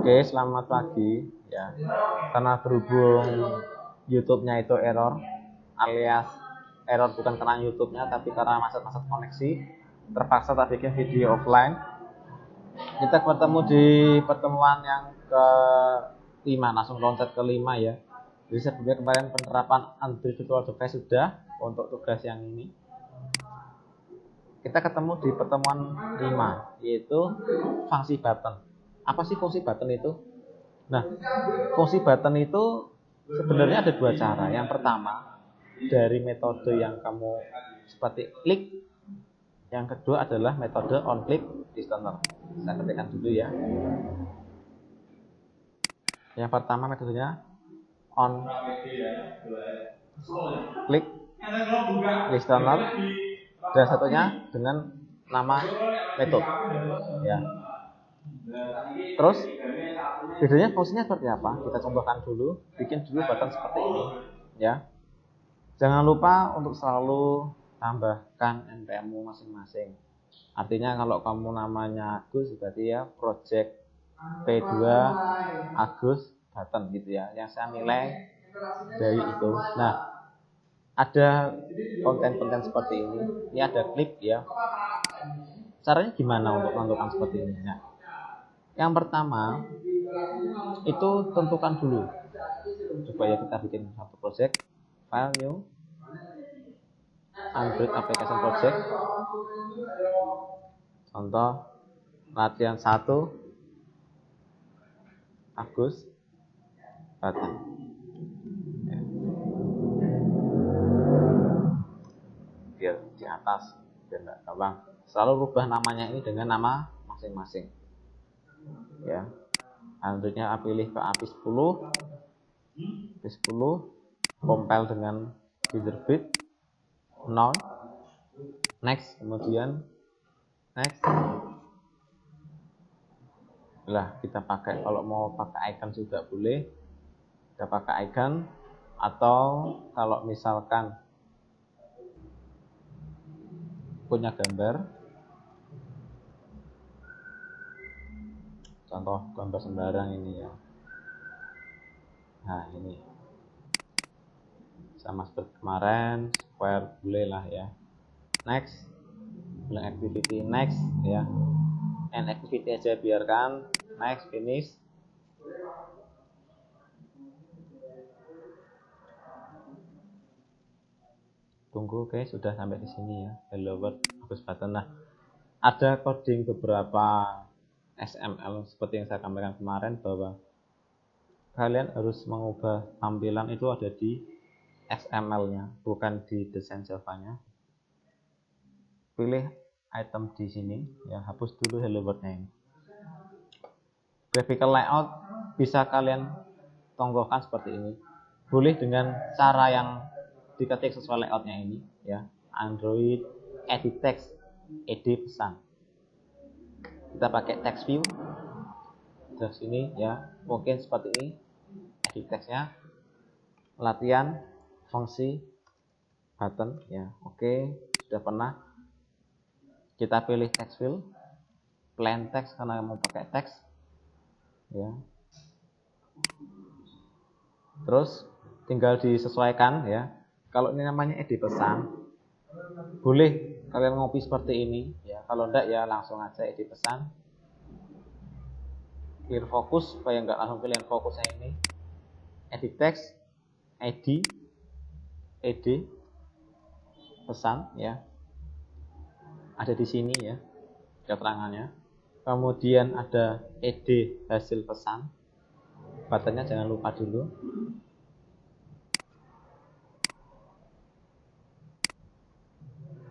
Oke, selamat pagi ya. Karena berhubung YouTube-nya itu error, alias error bukan karena YouTube-nya tapi karena macet-macet koneksi, terpaksa tak bikin video offline. Kita bertemu di pertemuan yang ke-5, langsung loncat ke-5 ya. Jadi sebelumnya kemarin penerapan Android Virtual Device sudah untuk tugas yang ini. Kita ketemu di pertemuan 5, yaitu fungsi button. Apa sih fungsi button itu? Nah, fungsi button itu sebenarnya ada dua cara. Yang pertama, dari metode yang kamu seperti klik. Yang kedua adalah metode on click listener. Saya ketikkan dulu ya. Yang pertama metodenya on click listener, dan satunya dengan nama metode ya. Terus bedanya fungsinya seperti apa? Kita contohkan dulu, bikin dulu button seperti ini ya. Jangan lupa untuk selalu tambahkan npm-mu masing-masing. Artinya kalau kamu namanya Agus berarti ya project P2 Agus button gitu ya, yang saya nilai dari itu. Nah, ada konten-konten seperti ini. Ini ada klip ya. Caranya gimana untuk menentukan seperti ini? Nah, yang pertama itu tentukan dulu. Coba ya kita bikin satu project, file new, Android application project. Contoh latihan 1 Agus button. Biar di atas biar nggak gampang. Selalu rubah namanya ini dengan nama masing-masing ya. Androidnya pilih ke API 10, compile dengan Firebird, none, next, kemudian next. Lah kita pakai, kalau mau pakai icon juga boleh, kita pakai icon, atau kalau misalkan punya gambar, contoh gambar sembarang ini ya. Nah ini sama seperti kemarin, square boleh lah ya. Next, bilang activity next ya, and activity aja biarkan. Next, finish. Tunggu, oke, sudah sampai di sini ya. Hello world Agus button. Nah, ada coding beberapa XML seperti yang saya sampaikan kemarin, bahwa kalian harus mengubah tampilan itu ada di XML-nya, bukan di desain Java-nya. Pilih item di sini ya, hapus dulu hello world-nya ini. Graphical layout bisa kalian tonggokan seperti ini. Boleh dengan cara yang diketik sesuai layoutnya ini ya. Android edit text, edit pesan. Kita pakai text view. Terus ini ya, mungkin seperti ini edit textnya. Latihan fungsi button ya. Oke, sudah pernah. Kita pilih text field, plain text karena mau pakai teks ya. Terus tinggal disesuaikan ya. Kalau ini namanya edit pesan, boleh kalian ngopi seperti ini ya. Kalau enggak ya langsung aja edit pesan. Clear fokus supaya enggak langsung pilihan fokusnya ini. Edit text, ed pesan ya. Ada di sini ya keterangannya. Kemudian ada ed hasil pesan. Buttonnya jangan lupa dulu.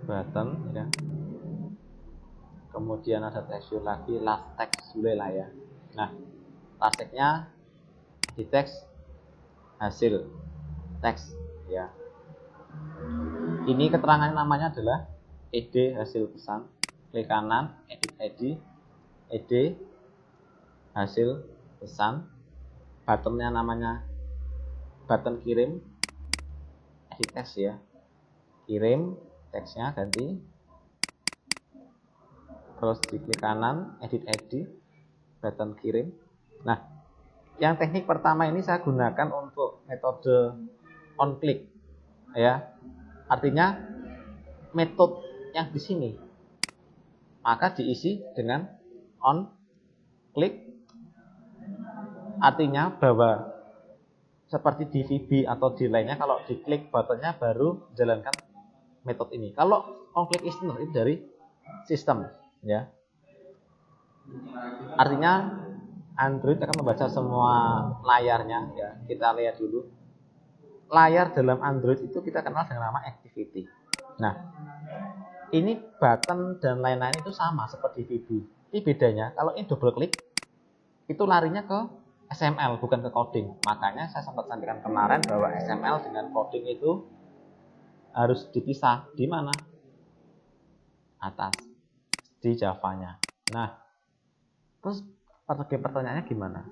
Button ya. Kemudian ada texture lagi, last text boleh lah ya. Nah, last text-nya di teks hasil teks ya. Ini keterangan namanya adalah ed hasil pesan. Klik kanan, ed hasil pesan. Buttonnya namanya button kirim, edit text ya. Kirim teksnya ganti. Terus di klik kanan, edit button kirim. Nah, yang teknik pertama ini saya gunakan untuk metode on click, ya. Artinya metode yang di sini maka diisi dengan on click. Artinya bahwa seperti di VB atau di lainnya, kalau diklik buttonnya baru jalankan metode ini. Kalau on click listener itu dari sistem, ya. Artinya Android akan membaca semua layarnya, ya. Kita lihat dulu. Layar dalam Android itu kita kenal dengan nama activity. Nah, ini button dan lain-lain itu sama seperti VB. Ini bedanya, kalau ini double klik itu larinya ke XML bukan ke coding. Makanya saya sempat sampaikan kemarin bahwa XML dengan coding itu harus dipisah. Di mana? Atas, di Java-nya. Nah, terus pertanyaannya gimana?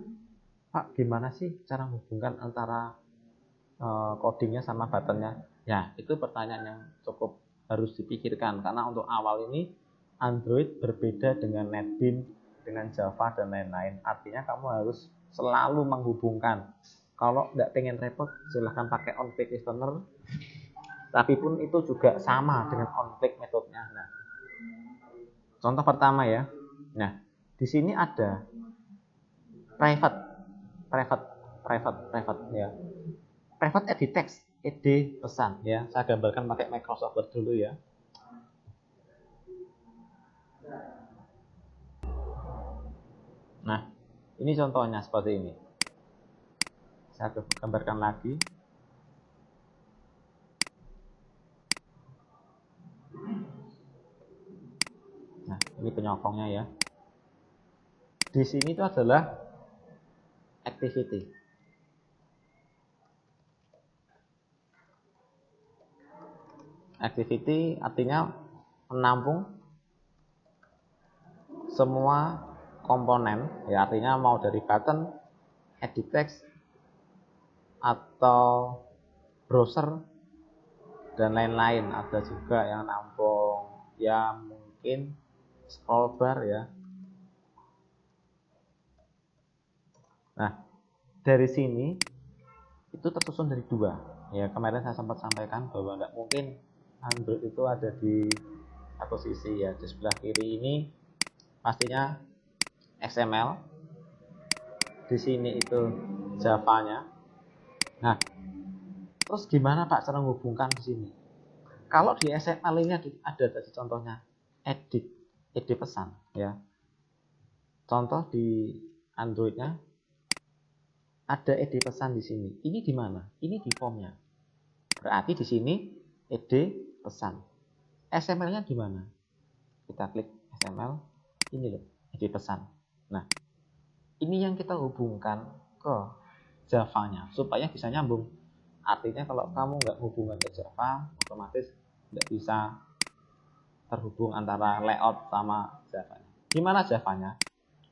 Pak, gimana sih cara menghubungkan antara codingnya sama buttonnya? Ya, itu pertanyaan yang cukup harus dipikirkan, karena untuk awal ini Android berbeda dengan NetBeans, dengan Java dan lain-lain. Artinya kamu harus selalu menghubungkan. Kalau nggak pengen repot, silahkan pakai on-click listener. Tapi pun itu juga sama dengan on-click metodenya. Nah, contoh pertama ya. Nah, di sini ada private ya. Private edit text, ed pesan ya. Saya gambarkan pakai Microsoft Word dulu ya. Nah, ini contohnya seperti ini. Saya gambarkan lagi. Nah, ini penyokongnya ya. Di sini itu adalah activity. Activity artinya menampung semua komponen, ya, artinya mau dari button, edit text, atau browser dan lain-lain. Ada juga yang nampung ya mungkin scroll bar ya. Nah, dari sini itu tersusun dari dua. Ya, kemarin saya sempat sampaikan bahwa tidak mungkin Android itu ada di satu sisi ya. Di sebelah kiri ini pastinya XML. Di sini itu Java-nya. Nah, terus gimana Pak cara menghubungkan di sini? Kalau di XML ini ada tadi contohnya edit pesan ya. Contoh di Android-nya ada edit pesan di sini. Ini di mana? Ini di formnya. Berarti di sini edit pesan. XML-nya di mana? Kita klik XML. Ini loh, edit pesan. Nah, ini yang kita hubungkan ke Java-nya supaya bisa nyambung. Artinya kalau kamu nggak hubungan ke Java, otomatis nggak bisa terhubung antara layout sama Java-nya. Gimana Java-nya?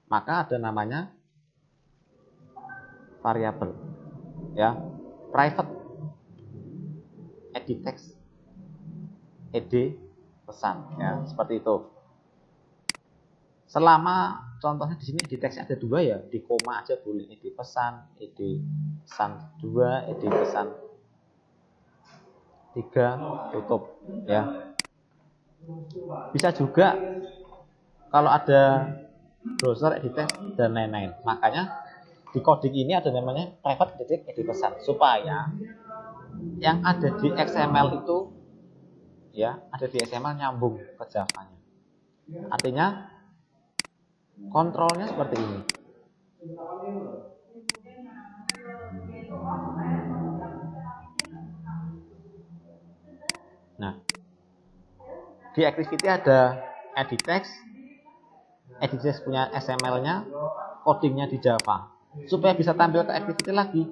Maka ada namanya variabel, ya, private edit text, ed pesan, ya, seperti itu. Selama contohnya di sini edit text ada dua ya, di koma aja boleh, ed pesan 2, ed pesan 3, tutup ya. Bisa juga kalau ada browser edit text dan lain-lain. Makanya di coding ini ada namanya private edit pesan supaya yang ada di XML itu ya, ada di XML nyambung ke Java-nya. Artinya kontrolnya seperti ini. Nah, di activity ada edit text punya XML-nya, codingnya di Java. Supaya bisa tampil ke activity lagi,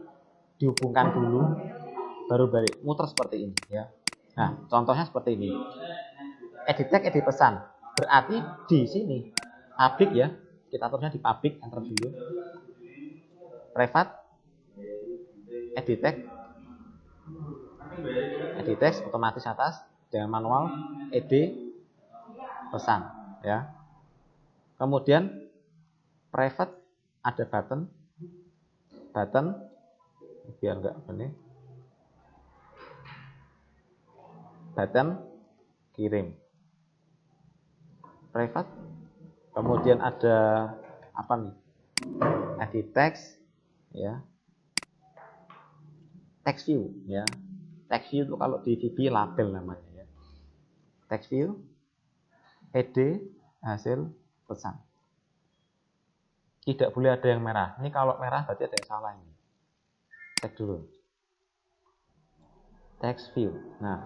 dihubungkan dulu, baru balik muter seperti ini ya. Nah, contohnya seperti ini. Edit text, edit pesan. Berarti di sini public ya, kita aturnya di public, enter dulu. Private edit text otomatis atas dengan manual ed pesan ya. Kemudian private ada button biar enggak benar, button kirim private. Kemudian ada apa nih, edit text ya, text view ya. Text view itu kalau di VB label namanya ya. Text view, ed hasil pesan. Tidak boleh ada yang merah. Ini kalau merah berarti ada yang salah ini. Cek dulu. Text view. Nah,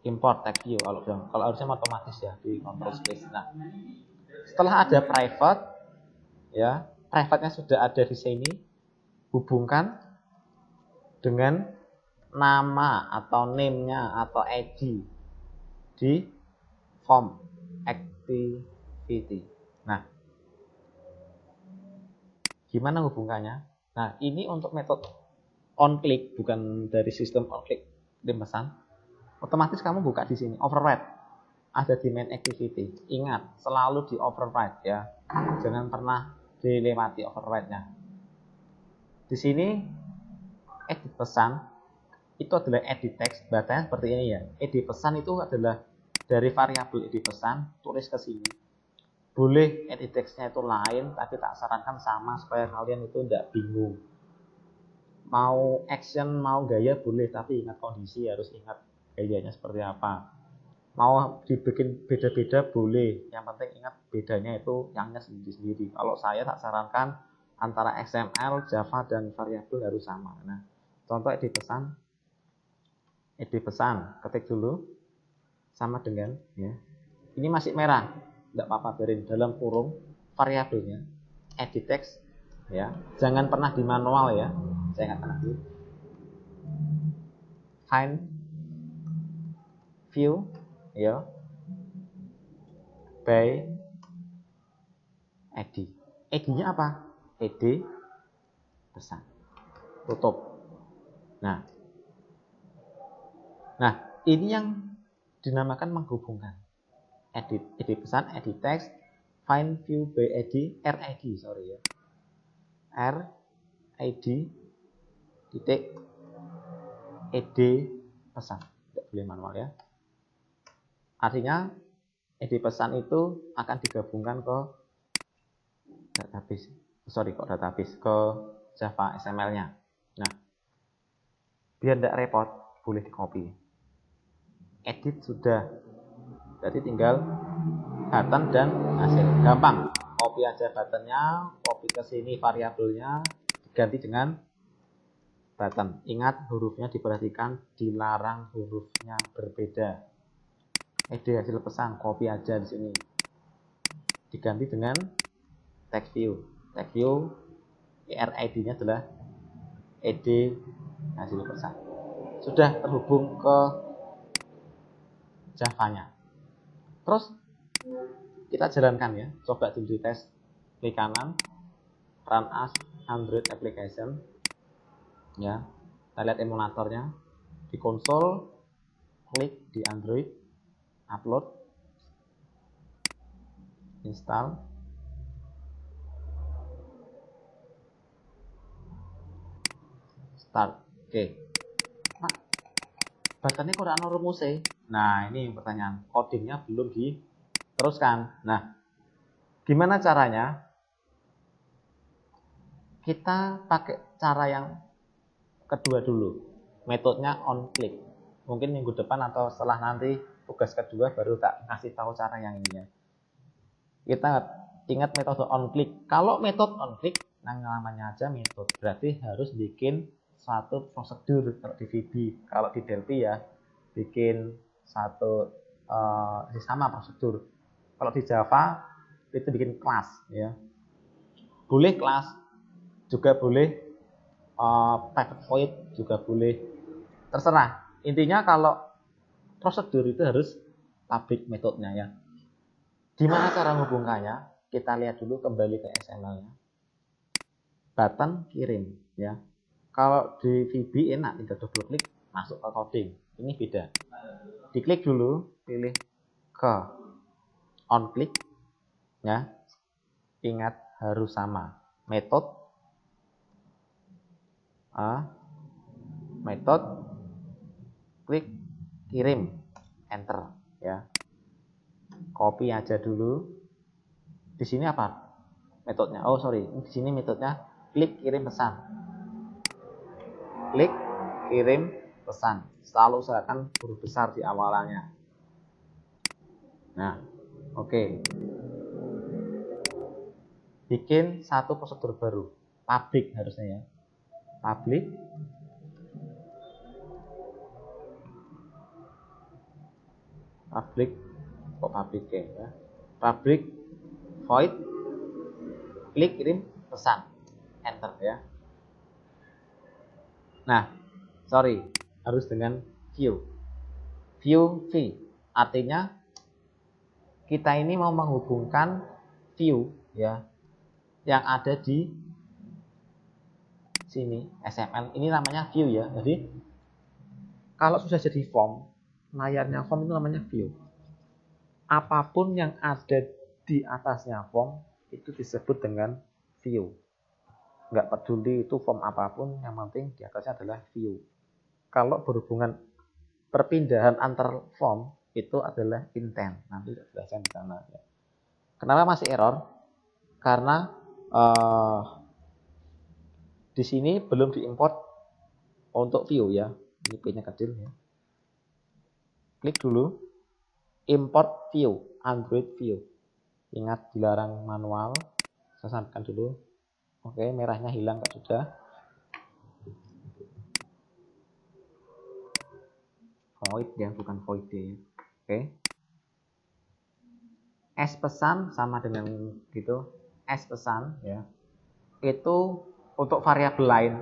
import text view kalau harusnya otomatis ya di control space. Nah, setelah ada private ya, private-nya sudah ada di sini, hubungkan dengan nama atau name-nya atau ID di form activity. Nah, gimana hubungannya? Nah, ini untuk metode on click, bukan dari sistem on click di pesan. Otomatis kamu buka di sini, override. Ada di main activity. Ingat, selalu di override ya. Jangan pernah dilewati override-nya. Di sini edit pesan itu adalah edit text. Bahasanya seperti ini ya. Edit pesan itu adalah dari variabel edit pesan, tulis ke sini. Boleh edit text-nya itu lain, tapi tak sarankan sama supaya kalian itu tidak bingung. Mau action, mau gaya boleh, tapi ingat kondisi, harus ingat gayanya seperti apa. Mau dibikin beda-beda boleh, yang penting ingat bedanya itu yangnya sendiri-sendiri. Kalau saya tak sarankan antara XML, Java, dan variabel harus sama. Nah, contoh edit pesan, ketik dulu sama dengan ya. Ini masih merah, tidak apa-apa, biarin dalam kurung variabelnya edit text ya. Jangan pernah di manual ya. Saya ingatkan lagi. Find view ya by id. ID-nya apa? id pesan. Tutup. Nah, ini yang dinamakan menghubungkan. Edit pesan, edit text, find view by id, RID, sorry ya. RID titik id pesan. Tidak boleh manual ya. Artinya id pesan itu akan digabungkan ke database. Ke Java XML-nya. Nah, biar tidak repot, boleh di copy. Edit sudah, jadi tinggal button dan hasil. Gampang, copy aja buttonnya, copy ke sini variabelnya, diganti dengan button. Ingat hurufnya diperhatikan, dilarang hurufnya berbeda. Id hasil pesan, copy aja di sini. Diganti dengan text view. Text view, RID-nya adalah id hasil pesan. Sudah terhubung ke Java-nya. Terus kita jalankan ya. Coba dulu di tes. Klik kanan, run as Android application. Ya. Kita lihat emulatornya. Di konsol, klik di Android, upload, install. Start. Oke. Nah, buttonnya kok ada rumusnya. Nah, ini pertanyaan. Codingnya belum diteruskan. Nah, gimana caranya? Kita pakai cara yang kedua dulu. Metodenya on click. Mungkin minggu depan atau setelah nanti tugas kedua baru tak kasih tahu cara yang ini ya. Kita ingat metode on click. Kalau metode on click, namanya aja metode, berarti harus bikin satu prosedur. Kalau di VB, kalau di Delphi ya bikin satu sama prosedur. Kalau di Java itu bikin kelas ya. Boleh kelas, juga boleh private void, juga boleh, terserah. Intinya kalau prosedur itu harus public metodenya ya. Gimana cara menghubungkannya? Kita lihat dulu kembali ke XML-nya. Button kirim ya. Kalau di VB enak, tinggal double klik masuk ke coding. Ini beda. Diklik dulu, pilih ke on click. Ya, ingat harus sama. Metode klik kirim, enter ya. Copy aja dulu. Di sini apa metodenya? Oh sorry, di sini metodenya klik kirim pesan. Klik kirim pesan. Selalu usahakan huruf besar di awalannya. Nah, oke. Bikin satu prosedur baru. Public harusnya ya. Public ya. Public void klik kirim pesan, enter ya. Nah, sorry, harus dengan view v, artinya kita ini mau menghubungkan view ya yang ada di sini XML, ini namanya view ya. Jadi kalau sudah jadi form, layarnya form itu namanya view. Apapun yang ada di atasnya form itu disebut dengan view. Nggak peduli itu form apapun, yang penting di atasnya adalah view. Kalau berhubungan perpindahan antar form itu adalah intent. Nanti jelaskan di sana. Kenapa masih error? Karena di sini belum diimport untuk view ya. Ini P-nya kecil ya. Klik dulu import view, Android view. Ingat dilarang manual. Saya sampaikan dulu. Oke, merahnya hilang Kak sudah. Void ya, bukan void ya. Oke. S pesan sama dengan gitu. S pesan ya. Itu untuk variabel lain.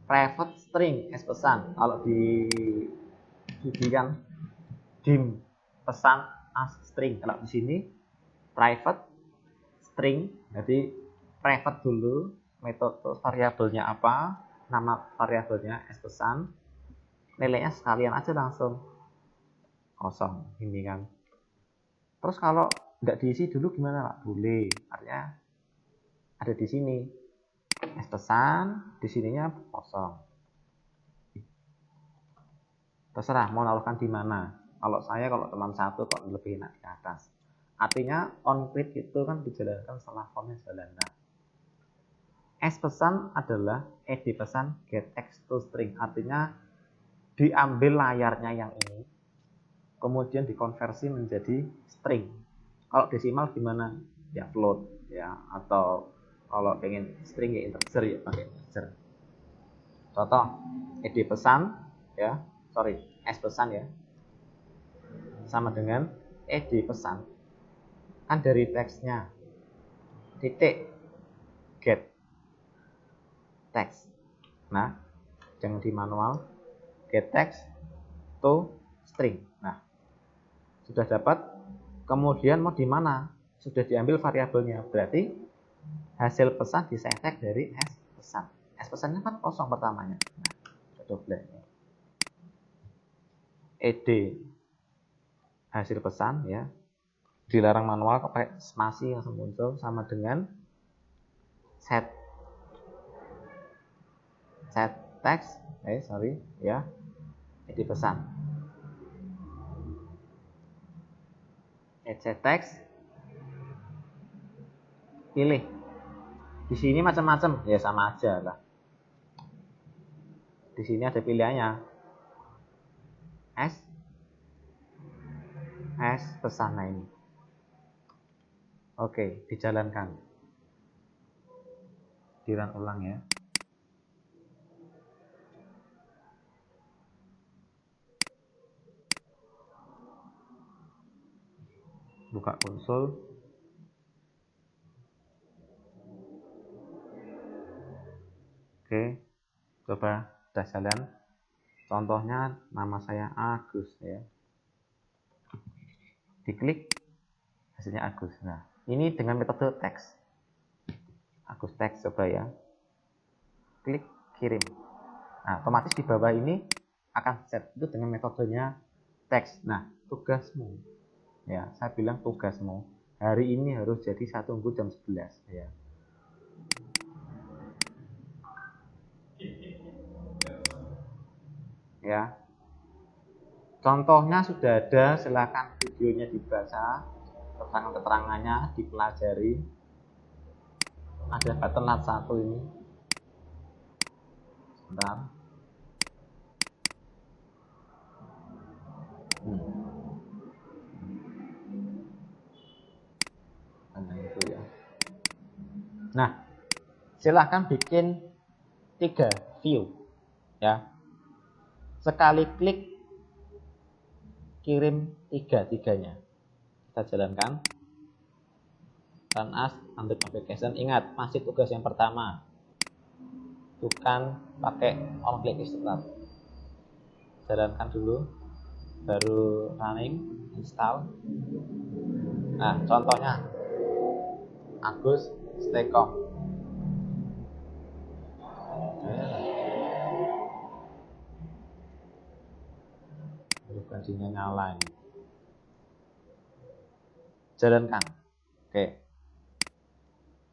Private string S pesan. Kalau di kan dim pesan as string. Kalau di sini private string. Jadi private dulu, metode variabelnya apa, nama variabelnya S pesan, nilainya sekalian aja langsung kosong ini kan. Terus kalau nggak diisi dulu gimana Pak? Boleh, artinya ada di sini S pesan, di sininya kosong. Terserah mau naruhkan di mana. Kalau saya, kalau teman satu kok lebih enak di atas. Artinya on quit itu kan dijalankan setelah formnya jalan. Nah, S pesan adalah ed pesan get text to string, artinya diambil layarnya yang ini kemudian dikonversi menjadi string. Kalau desimal gimana? Ya float ya, atau kalau pengen string ya integer ya pakai integer. Contoh ed pesan ya, sorry S pesan ya, sama dengan ed pesan kan dari teksnya titik get text. Nah, jangan di manual, get text to string. Nah, sudah dapat. Kemudian mau di mana? Sudah diambil variabelnya. Berarti hasil pesan disetek dari S pesan. S pesannya kan kosong pertamanya. Nah, double ed hasil pesan ya. Dilarang manual pakai spasi langsung muncul, sama dengan set text, ya, ed pesan. Set text, pilih. Di sini macam-macam, ya sama aja lah. Di sini ada pilihannya. S pesan nah ini. Oke, dijalankan. Dirun ulang ya. Buka konsol. Oke, coba sudah jalan. Contohnya nama saya Agus ya. Diklik, hasilnya Agus. Nah, ini dengan metode teks. Agus teks coba ya. Klik kirim. Nah, otomatis di bawah ini akan set itu dengan metodenya teks. Nah, tugasmu. Ya, saya bilang tugasmu hari ini harus jadi saya tunggu jam 11 ya. Ya. Contohnya sudah ada, silakan videonya dibaca, keterangan-keterangannya dipelajari. Ada button lat 1 ini. Sebentar. Itu ya. Nah, silahkan bikin 3 view ya. Sekali klik kirim 3-3-nya. Kita jalankan. Run as untuk application. Ingat, masih tugas yang pertama. Bukan pakai on click start. Jalankan dulu, baru running, install. Nah, contohnya Agus Stekom. Gantinya nyala ini. Jalankan. Oke.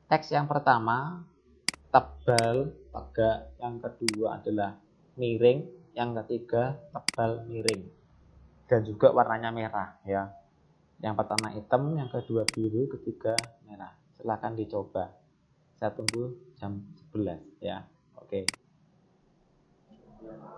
Teks yang pertama tebal, tegak. Yang kedua adalah miring. Yang ketiga tebal, miring. Dan juga warnanya merah ya. Yang pertama hitam, yang kedua biru, ketiga merah. Silahkan dicoba. Saya tunggu jam 11 ya. Oke.